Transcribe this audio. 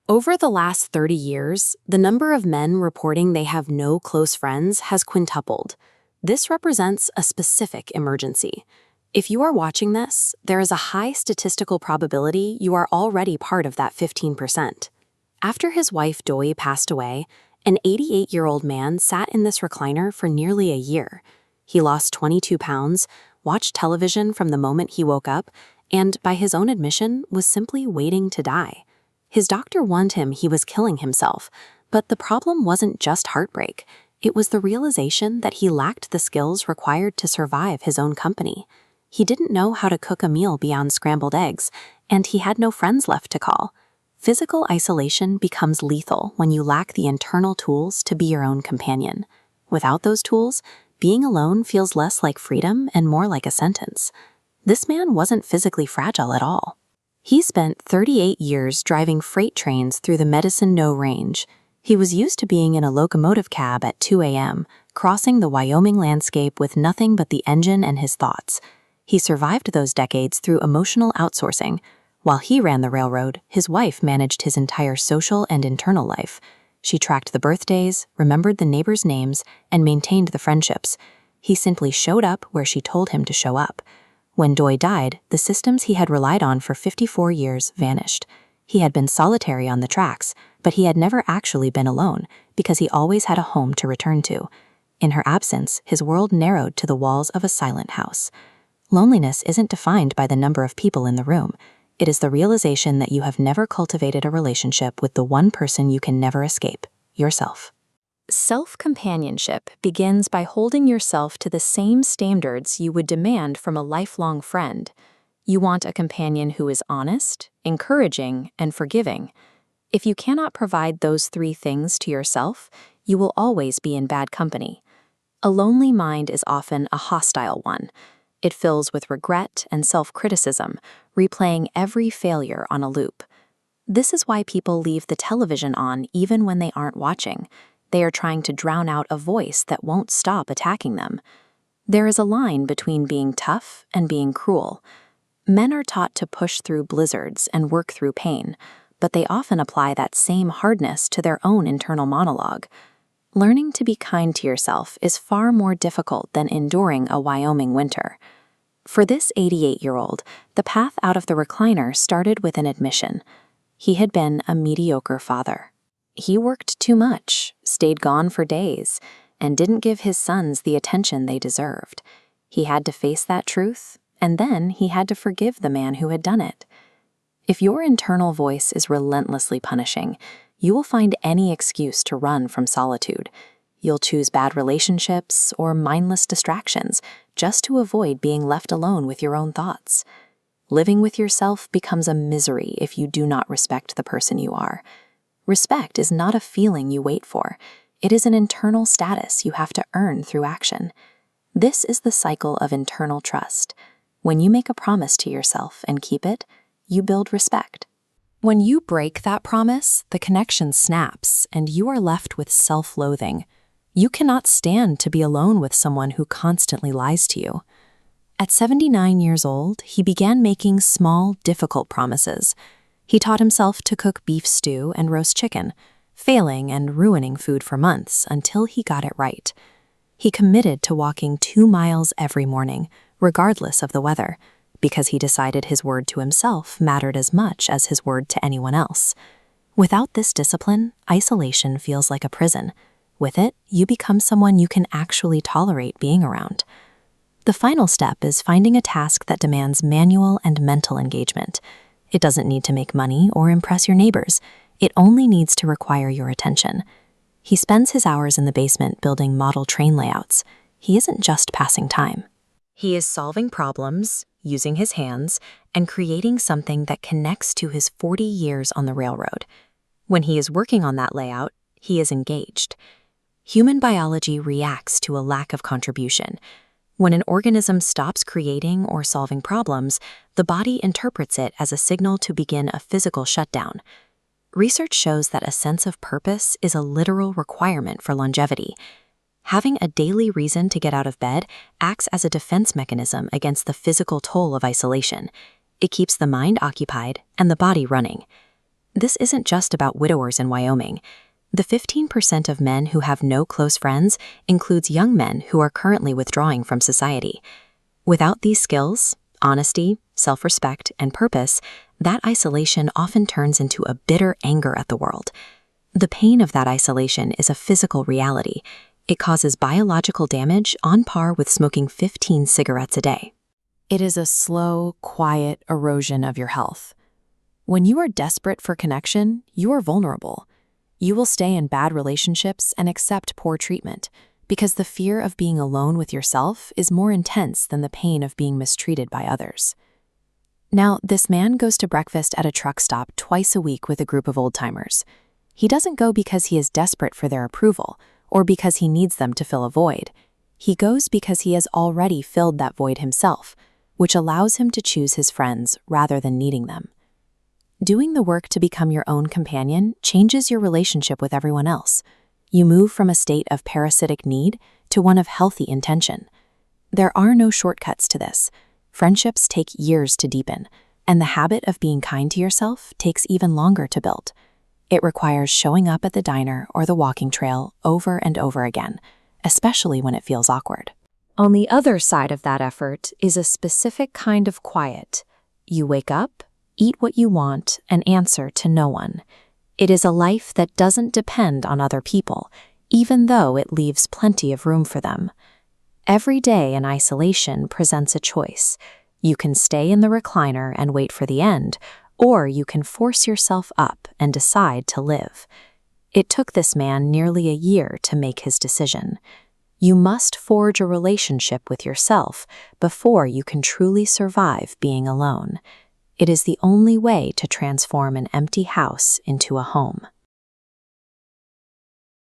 Over the last 30 years, the number of men reporting they have no close friends has quintupled. This represents a specific emergency. If you are watching this, there is a high statistical probability you are already part of that 15%. After his wife Doi passed away, an 88-year-old man sat in this recliner for nearly a year. He lost 22 pounds, watched television from the moment he woke up, and, by his own admission, was simply waiting to die. His doctor warned him he was killing himself, but the problem wasn't just heartbreak. It was the realization that he lacked the skills required to survive his own company. He didn't know how to cook a meal beyond scrambled eggs, and he had no friends left to call. Physical isolation becomes lethal when you lack the internal tools to be your own companion. Without those tools, being alone feels less like freedom and more like a sentence. This man wasn't physically fragile at all. He spent 38 years driving freight trains through the Medicine No Range. He was used to being in a locomotive cab at 2 a.m., crossing the Wyoming landscape with nothing but the engine and his thoughts. He survived those decades through emotional outsourcing. While he ran the railroad, his wife managed his entire social and internal life. She tracked the birthdays, remembered the neighbors' names, and maintained the friendships. He simply showed up where she told him to show up. When Doi died, the systems he had relied on for 54 years vanished. He had been solitary on the tracks, but he had never actually been alone because he always had a home to return to. In her absence, his world narrowed to the walls of a silent house. Loneliness isn't defined by the number of people in the room. It is the realization that you have never cultivated a relationship with the one person you can never escape, yourself. Self-companionship begins by holding yourself to the same standards you would demand from a lifelong friend. You want a companion who is honest, encouraging, and forgiving. If you cannot provide those three things to yourself, you will always be in bad company. A lonely mind is often a hostile one. It fills with regret and self-criticism, replaying every failure on a loop. This is why people leave the television on even when they aren't watching. They are trying to drown out a voice that won't stop attacking them. There is a line between being tough and being cruel. Men are taught to push through blizzards and work through pain, but they often apply that same hardness to their own internal monologue. Learning to be kind to yourself is far more difficult than enduring a Wyoming winter. For this 88-year-old, the path out of the recliner started with an admission. He had been a mediocre father. He worked too much, stayed gone for days, and didn't give his sons the attention they deserved. He had to face that truth, and then he had to forgive the man who had done it. If your internal voice is relentlessly punishing, you will find any excuse to run from solitude. You'll choose bad relationships or mindless distractions just to avoid being left alone with your own thoughts. Living with yourself becomes a misery if you do not respect the person you are. Respect is not a feeling you wait for. It is an internal status you have to earn through action. This is the cycle of internal trust. When you make a promise to yourself and keep it, you build respect. When you break that promise, the connection snaps and you are left with self-loathing. You cannot stand to be alone with someone who constantly lies to you. At 79 years old, he began making small, difficult promises. He taught himself to cook beef stew and roast chicken, failing and ruining food for months until he got it right. He committed to walking 2 miles every morning, regardless of the weather, because he decided his word to himself mattered as much as his word to anyone else. Without this discipline, isolation feels like a prison. With it, you become someone you can actually tolerate being around. The final step is finding a task that demands manual and mental engagement. It doesn't need to make money or impress your neighbors. It only needs to require your attention. He spends his hours in the basement building model train layouts. He isn't just passing time. He is solving problems, using his hands, and creating something that connects to his 40 years on the railroad. When he is working on that layout, he is engaged. Human biology reacts to a lack of contribution. When an organism stops creating or solving problems, the body interprets it as a signal to begin a physical shutdown. Research shows that a sense of purpose is a literal requirement for longevity. Having a daily reason to get out of bed acts as a defense mechanism against the physical toll of isolation. It keeps the mind occupied and the body running. This isn't just about widowers in Wyoming. The 15% of men who have no close friends includes young men who are currently withdrawing from society. Without these skills, honesty, self-respect, and purpose, that isolation often turns into a bitter anger at the world. The pain of that isolation is a physical reality. It causes biological damage on par with smoking 15 cigarettes a day. It is a slow, quiet erosion of your health. When you are desperate for connection, you are vulnerable. You will stay in bad relationships and accept poor treatment because the fear of being alone with yourself is more intense than the pain of being mistreated by others. Now, this man goes to breakfast at a truck stop twice a week with a group of old-timers. He doesn't go because he is desperate for their approval or because he needs them to fill a void. He goes because he has already filled that void himself, which allows him to choose his friends rather than needing them. Doing the work to become your own companion changes your relationship with everyone else. You move from a state of parasitic need to one of healthy intention. There are no shortcuts to this. Friendships take years to deepen, and the habit of being kind to yourself takes even longer to build. It requires showing up at the diner or the walking trail over and over again, especially when it feels awkward. On the other side of that effort is a specific kind of quiet. You wake up, eat what you want, and answer to no one. It is a life that doesn't depend on other people, even though it leaves plenty of room for them. Every day in isolation presents a choice. You can stay in the recliner and wait for the end, or you can force yourself up and decide to live. It took this man nearly a year to make his decision. You must forge a relationship with yourself before you can truly survive being alone. It is the only way to transform an empty house into a home.